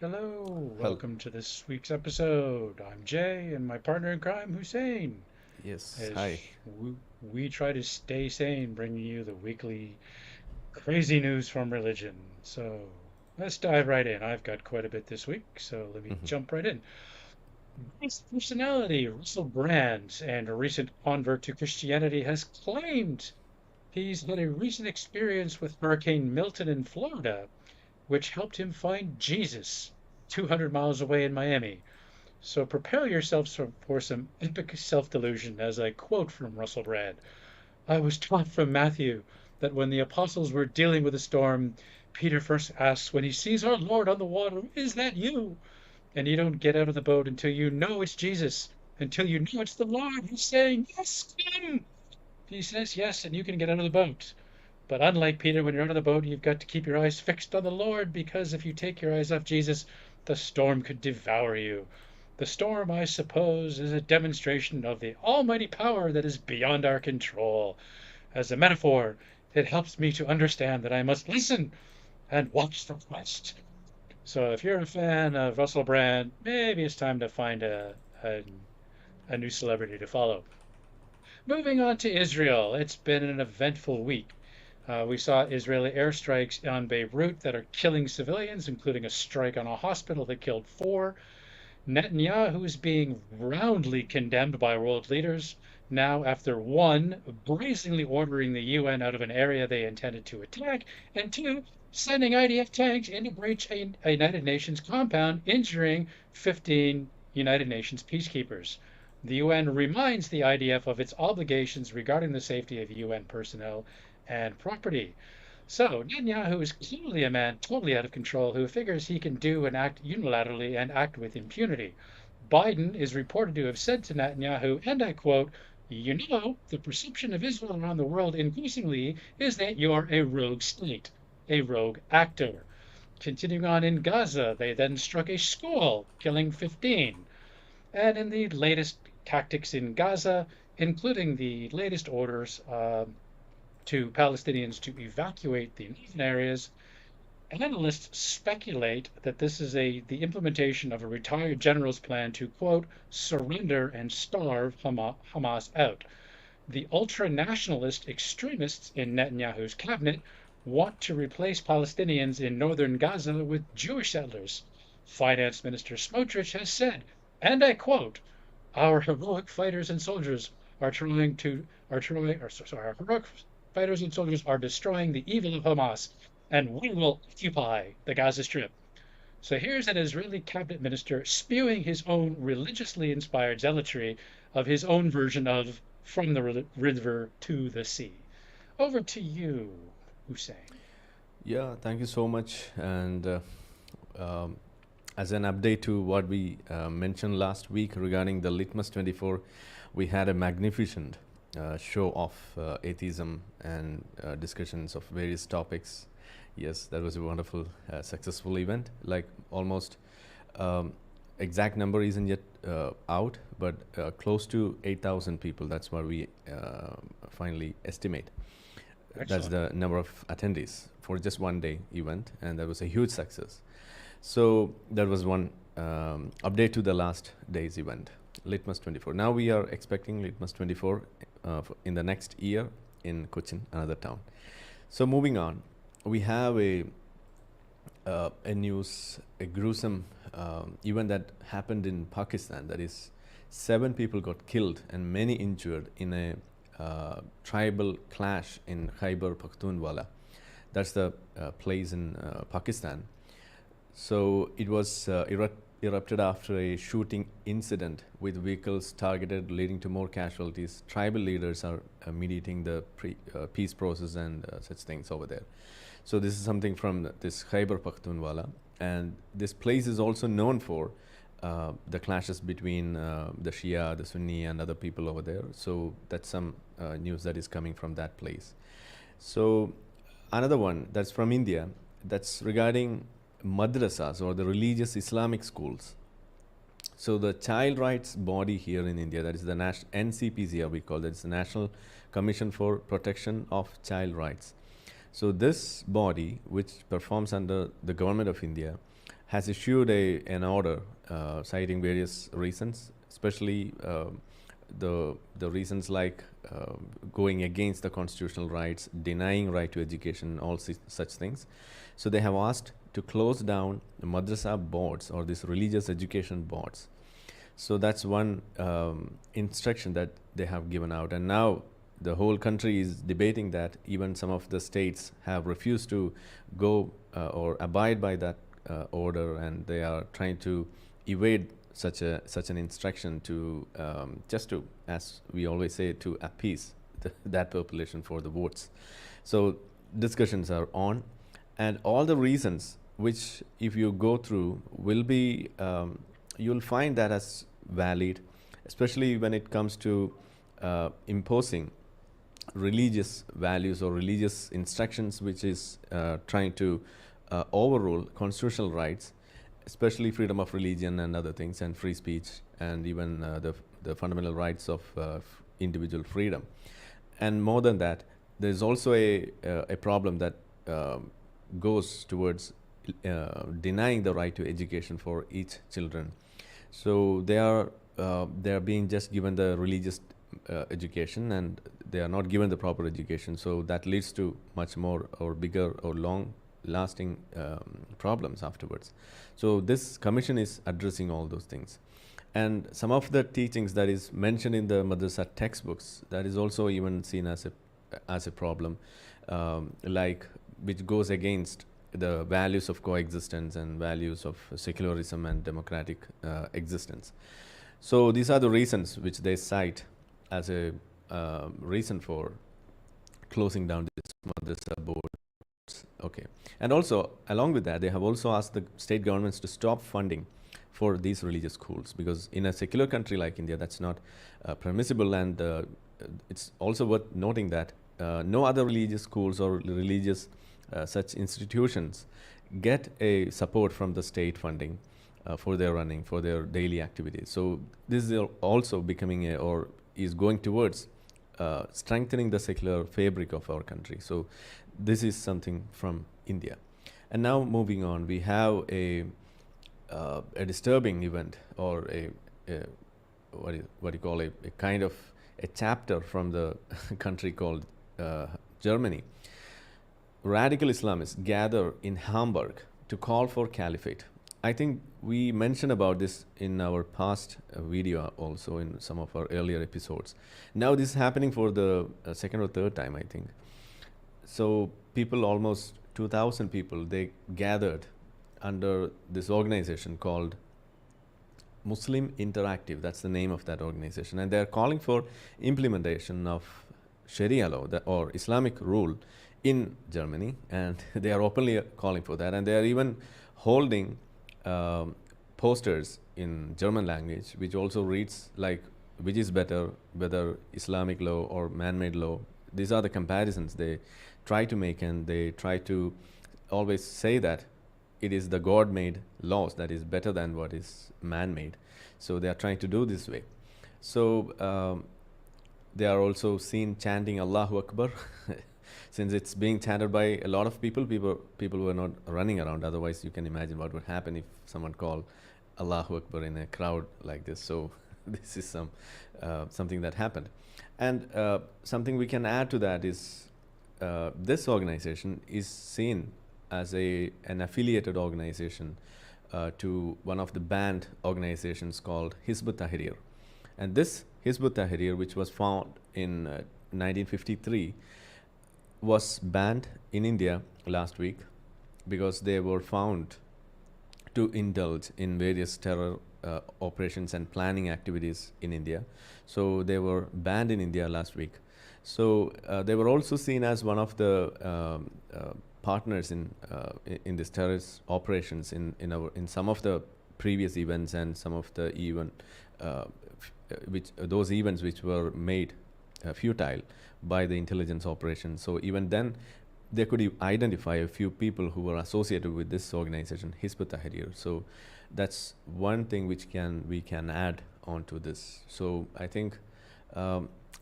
Hello, Hello. welcome to this week's episode. I'm Jay, and my partner in crime, Hussein, Yes. as Hi. we try to stay sane, bringing you the weekly crazy news from religion. So let's dive right in. I've got quite a bit this week, so let me Mhm. jump right in. His personality, Russell Brand, and a recent convert to Christianity, has claimed he's had a recent experience with Hurricane Milton in Florida, which helped him find Jesus 200 miles away in Miami. So prepare yourselves for some epic self delusion, as I quote from Russell Brand. I was taught from Matthew that when the apostles were dealing with a storm, Peter first asks, when he sees our Lord on the water, is that you? And you don't get out of the boat until you know it's Jesus, until you know it's the Lord who's saying, yes, come. He says yes, and you can get out of the boat. But unlike Peter, when you're out of the boat, you've got to keep your eyes fixed on the Lord, because if you take your eyes off Jesus, the storm could devour you. The storm, I suppose, is a demonstration of the almighty power that is beyond our control. As a metaphor, it helps me to understand that I must listen and watch the quest. So if you're a fan of Russell Brand, maybe it's time to find a new celebrity to follow. Moving on to Israel, it's been an eventful week. We saw Israeli airstrikes on Beirut that are killing civilians, including a strike on a hospital that killed four. Netanyahu is being roundly condemned by world leaders now after one, brazenly ordering the UN out of an area they intended to attack, and two, sending IDF tanks in to breach a United Nations compound, injuring 15 United Nations peacekeepers. The UN reminds the IDF of its obligations regarding the safety of UN personnel and property. So Netanyahu is clearly a man totally out of control who figures he can do and act unilaterally and act with impunity. Biden is reported to have said to Netanyahu, and I quote, you know, the perception of Israel around the world increasingly is that you're a rogue state, a rogue actor. Continuing on in Gaza, they then struck a school, killing 15. And in the latest tactics in Gaza, including the latest orders to Palestinians to evacuate the northern areas, analysts speculate that this is the implementation of a retired general's plan to, quote, surrender and starve Hamas out. The ultra nationalist extremists in Netanyahu's cabinet want to replace Palestinians in northern Gaza with Jewish settlers. Finance Minister Smotrich has said, and I quote, our heroic fighters and soldiers are trying to are trying or sorry, our heroic fighters and soldiers are destroying the evil of Hamas, and we will occupy the Gaza Strip. So here's an Israeli cabinet minister spewing his own religiously inspired zealotry of his own version of From the River to the Sea. Over to you, Hussein. Yeah, thank you so much. And um, as an update to what we mentioned last week regarding the Litmus 24, we had a magnificent show of atheism and discussions of various topics. Yes, that was a wonderful, successful event. Like almost um, exact number isn't yet out, but close to 8,000 people. That's what we finally estimate. That's Excellent. the number of attendees for just one day event, and that was a huge success. So that was one update to the last day's event, Litmus 24. Now we are expecting Litmus 24 in the next year in Cochin, another town. So moving on, we have a news, a gruesome event that happened in Pakistan. That is, 7 people got killed and many injured in a tribal clash in Khyber Pakhtunkhwa. That's the place in Pakistan. So it was erupted after a shooting incident with vehicles targeted, leading to more casualties. Tribal leaders are mediating the peace process and such things over there. So this is something from this Khyber Pakhtunkhwa, and this place is also known for the clashes between the Shia, the Sunni, and other people over there. So that's some news that is coming from that place. So another one that's from India, that's regarding madrasas or the religious Islamic schools. So the child rights body here in India, that is the NCPCR, we call that, it's the National Commission for Protection of Child Rights. So this body, which performs under the government of India, has issued an order citing various reasons, especially the reasons like going against the constitutional rights, denying right to education, all such things. So they have asked to close down the madrasa boards or these religious education boards. So that's one instruction that they have given out, and now the whole country is debating that. Even some of the states have refused to go or abide by that order, and they are trying to evade such an instruction to just to, as we always say, to appease that population for the votes. So discussions are on, and all the reasons which, if you go through, will be you'll find that as valid, especially when it comes to imposing religious values or religious instructions, which is trying to overrule constitutional rights, especially freedom of religion and other things, and free speech, and even the fundamental rights of individual freedom. And more than that, there's also a problem that goes towards denying the right to education for each children. So they are being just given the religious education, and they are not given the proper education. So that leads to much more or bigger or long lasting problems afterwards. So this commission is addressing all those things. And some of the teachings that is mentioned in the madrasa textbooks, that is also even seen as a problem, like which goes against the values of coexistence and values of secularism and democratic existence. So these are the reasons which they cite as a reason for closing down this madrasa boards. Okay, and also along with that, they have also asked the state governments to stop funding for these religious schools, because in a secular country like India, that's not permissible. And it's also worth noting that no other religious schools or religious such institutions get a support from the state funding for their running, for their daily activities. So this is also becoming or is going towards strengthening the secular fabric of our country. So this is something from India. And now moving on, we have a disturbing event, or what do you call a kind of a chapter from the country called Germany. Radical Islamists gather in Hamburg to call for caliphate. I think we mentioned about this in our past video, also in some of our earlier episodes. Now this is happening for the second or third time, I think. So people, almost 2,000 people, they gathered under this organization called Muslim Interactive. That's the name of that organization. And they're calling for implementation of Sharia law or Islamic rule in Germany. And they are openly calling for that. And they are even holding posters in German language, which also reads like, which is better, whether Islamic law or man-made law. These are the comparisons they try to make, and they try to always say that it is the God-made laws that is better than what is man-made. So they are trying to do this way. So they are also seen chanting Allahu Akbar. Since it's being chanted by a lot of people were not running around. Otherwise, you can imagine what would happen if someone called Allahu Akbar in a crowd like this. So this is something that happened. And something we can add to that is this organization is seen as an affiliated organization to one of the banned organizations called Hizb ut-Tahrir. And this Hizb ut-Tahrir, which was found in 1953, was banned in India last week because they were found to indulge in various terror operations and planning activities in India. So they were banned in India last week. So they were also seen as one of the partners in this terrorist operations in some of the previous events, and some of the those events which were made futile by the intelligence operation. So even then, they could identify a few people who were associated with this organization, Hizb ut-Tahrir. So that's one thing which we can add on to this. So I think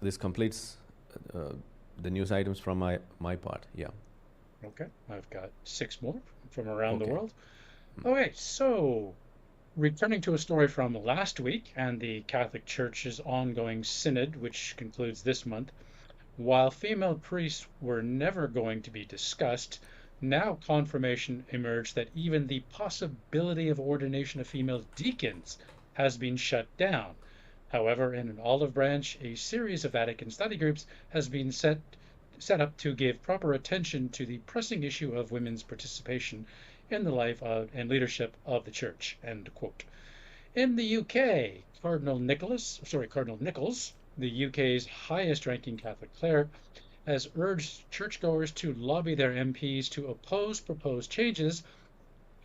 this completes the news items from my part. Yeah. Okay, I've got six more from around the Okay. world. Okay, so returning to a story from last week and the Catholic Church's ongoing synod, which concludes this month, while female priests were never going to be discussed, now confirmation emerged that even the possibility of ordination of female deacons has been shut down. However, in an olive branch, a series of Vatican study groups has been set up to give proper attention to the pressing issue of women's participation in the life of, and leadership of the church. End quote. In the UK, Cardinal Nichols, the UK's highest-ranking Catholic cleric, has urged churchgoers to lobby their MPs to oppose proposed changes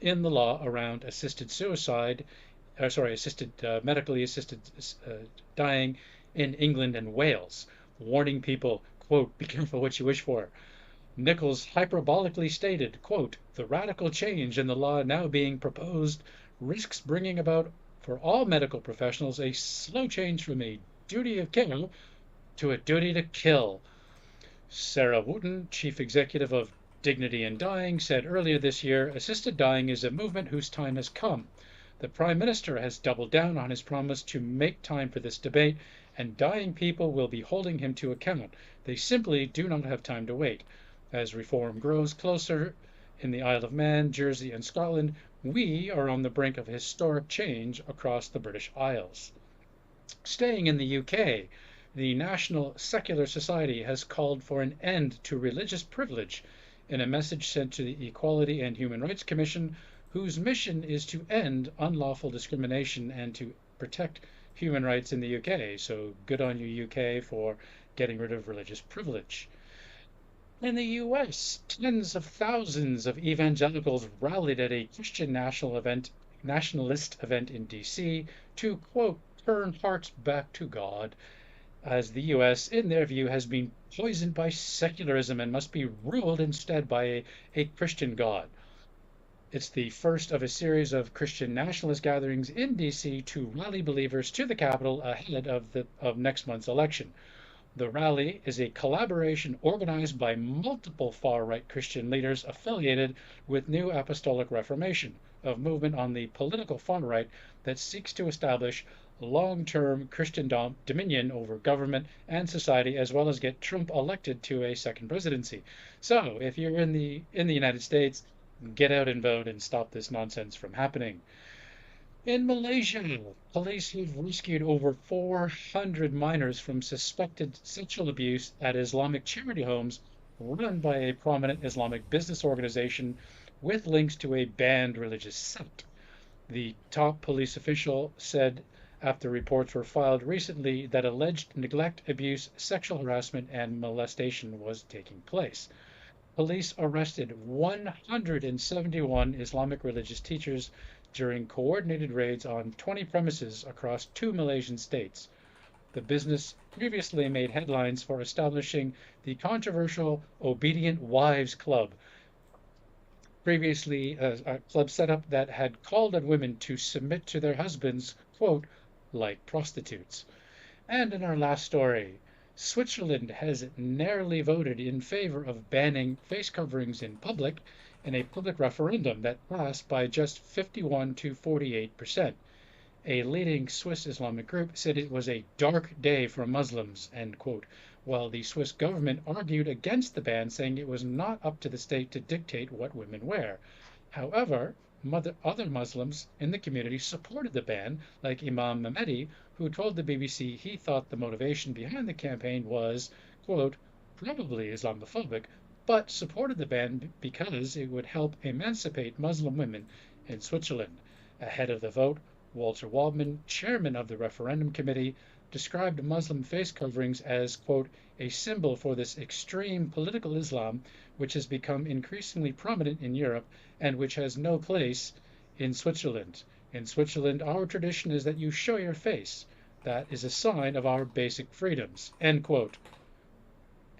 in the law around assisted suicide, medically assisted dying in England and Wales, warning people, quote, be careful what you wish for. Nichols hyperbolically stated, quote, the radical change in the law now being proposed risks bringing about for all medical professionals a slow change from a duty of care to a duty to kill. Sarah Wooten, chief executive of Dignity in Dying, said earlier this year assisted dying is a movement whose time has come. The Prime Minister has doubled down on his promise to make time for this debate, and dying people will be holding him to account. They simply do not have time to wait. As reform grows closer in the Isle of Man, Jersey, and Scotland, we are on the brink of historic change across the British Isles. Staying in the UK, the National Secular Society has called for an end to religious privilege in a message sent to the Equality and Human Rights Commission, whose mission is to end unlawful discrimination and to protect human rights in the UK. So good on you, UK, for getting rid of religious privilege. In the US, tens of thousands of evangelicals rallied at a Christian nationalist event in DC to, quote, turn hearts back to God, as the US, in their view, has been poisoned by secularism and must be ruled instead by a Christian God. It's the first of a series of Christian nationalist gatherings in DC to rally believers to the Capitol ahead of next month's election. The rally is a collaboration organized by multiple far-right Christian leaders affiliated with New Apostolic Reformation, a movement on the political far-right that seeks to establish long-term Christian dominion over government and society, as well as get Trump elected to a second presidency. So, if you're in the United States, get out and vote and stop this nonsense from happening. In Malaysia, police have rescued over 400 minors from suspected sexual abuse at Islamic charity homes run by a prominent Islamic business organization with links to a banned religious sect. The top police official said after reports were filed recently that alleged neglect, abuse, sexual harassment, and molestation was taking place. Police arrested 171 Islamic religious teachers during coordinated raids on 20 premises across two Malaysian states. The business previously made headlines for establishing the controversial Obedient Wives Club, previously a club set up that had called on women to submit to their husbands, quote, like prostitutes. And in our last story, Switzerland has narrowly voted in favor of banning face coverings in public in a public referendum that passed by just 51 to 48%. A leading Swiss Islamic group said it was a dark day for Muslims, end quote, while the Swiss government argued against the ban, saying it was not up to the state to dictate what women wear. However, other Muslims in the community supported the ban, like Imam Mehmedi, who told the BBC he thought the motivation behind the campaign was, quote, probably Islamophobic, but supported the ban because it would help emancipate Muslim women in Switzerland. Ahead of the vote, Walter Waldman, chairman of the referendum committee, described Muslim face coverings as, quote, a symbol for this extreme political Islam which has become increasingly prominent in Europe and which has no place in Switzerland. In Switzerland, our tradition is that you show your face. That is a sign of our basic freedoms, end quote.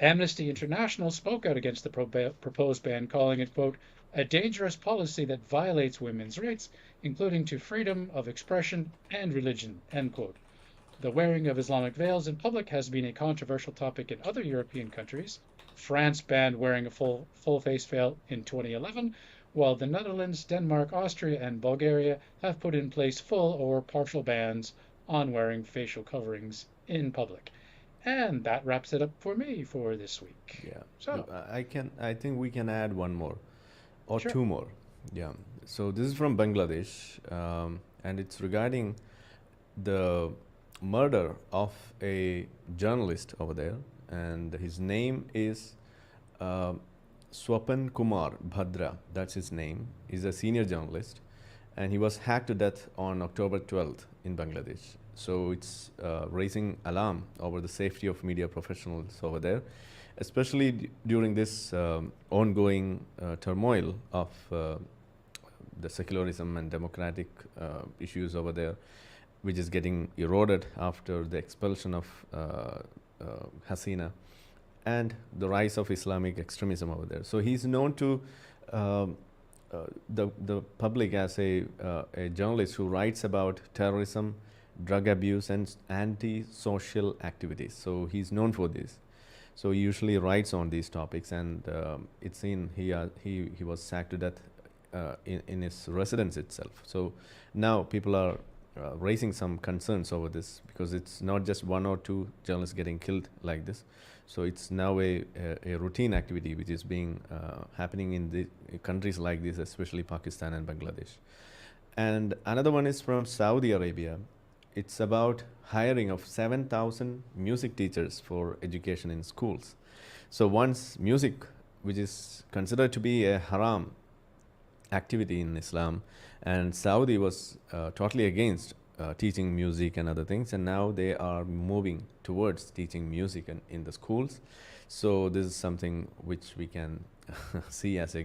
Amnesty International spoke out against the proposed ban, calling it, quote, a dangerous policy that violates women's rights, including to freedom of expression and religion, end quote. The wearing of Islamic veils in public has been a controversial topic in other European countries. France banned wearing a full face veil in 2011, while the Netherlands, Denmark, Austria, and Bulgaria have put in place full or partial bans on wearing facial coverings in public. And that wraps it up for me for this week. Yeah. So, I think we can add one more or sure. two more. Yeah. So this is from Bangladesh, and it's regarding the murder of a journalist over there, and his name is uh, Swapan Kumar Bhadra. That's his name. He's a senior journalist, and he was hacked to death on October 12th in Bangladesh. So it's raising alarm over the safety of media professionals over there, especially during this ongoing turmoil of the secularism and democratic issues over there, which is getting eroded after the expulsion of Hasina and the rise of Islamic extremism over there. So he's known to um, the public as a journalist who writes about terrorism, drug abuse, and anti-social activities. So he's known for this. So he usually writes on these topics, and it's seen he was sacked to death in his residence itself. So now people are raising some concerns over this because it's not just one or two journalists getting killed like this. So it's now a routine activity which is being happening in the countries like this, especially Pakistan and Bangladesh. And another one is from Saudi Arabia. It's about hiring of 7,000 music teachers for education in schools. So once music, which is considered to be a haram activity in Islam, and Saudi was totally against teaching music and other things, and now they are moving towards teaching music in the schools. So this is something which we can see as uh,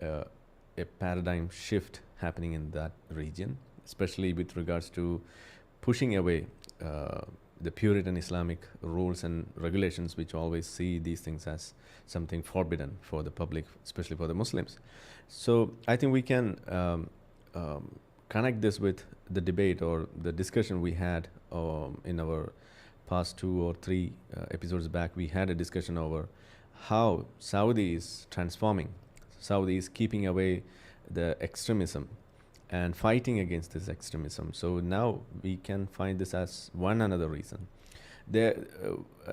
a paradigm shift happening in that region, especially with regards to pushing away the Puritan Islamic rules and regulations, which always see these things as something forbidden for the public, especially for the Muslims. So I think we can connect this with the debate or the discussion we had in our past 2 or 3 episodes back. We had a discussion over how Saudi is transforming. Saudi is keeping away the extremism and fighting against this extremism. So now we can find this as one another reason. There,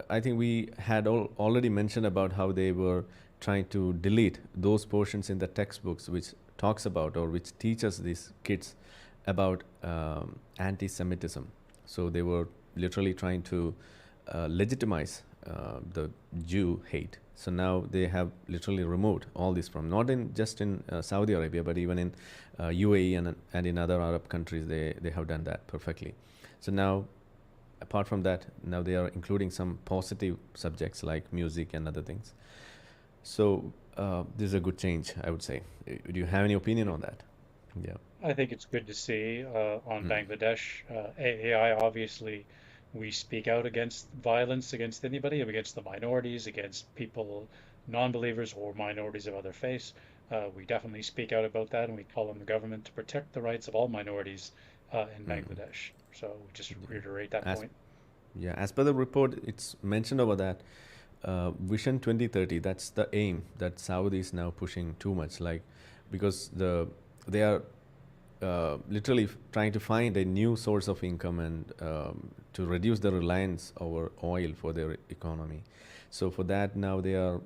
I think we had already mentioned about how they were trying to delete those portions in the textbooks which talks about or which teaches these kids about anti-Semitism. So they were literally trying to legitimize the Jew hate. So now they have literally removed all this from not in just in Saudi Arabia, but even in UAE and in other Arab countries, they have done that perfectly. So now, apart from that, now they are including some positive subjects like music and other things. So this is a good change, I would say. Do you have any opinion on that? Yeah. I think it's good to see on Mm. Bangladesh. AI, obviously, we speak out against violence against anybody, against the minorities, against people, non-believers or minorities of other faiths. We definitely speak out about that, and we call on the government to protect the rights of all minorities in Mm. Bangladesh. So just reiterate that As point. yeah, as per the report, it's mentioned over that Vision 2030. That's the aim that Saudi is now pushing too much, like because they are literally trying to find a new source of income and to reduce the reliance over oil for their economy. So for that, now they are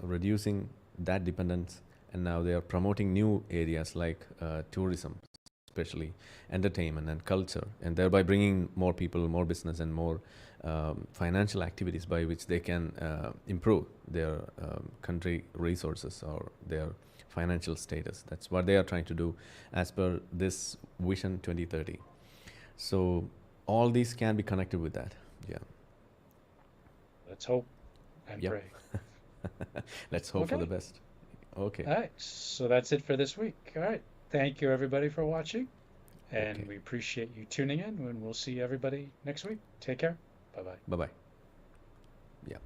reducing that dependence, and now they are promoting new areas like tourism, especially entertainment and culture, and thereby bringing more people, more business, and more financial activities by which they can improve their country resources or their financial status. That's what they are trying to do as per this Vision 2030. So all these can be connected with that. Yeah. Let's hope and Yep. pray. Let's hope for the Okay. best. Okay. All right. So that's it for this week. All right. Thank you, everybody, for watching. And Okay. we appreciate you tuning in, and we'll see everybody next week. Take care. Bye bye. Bye bye. Yeah.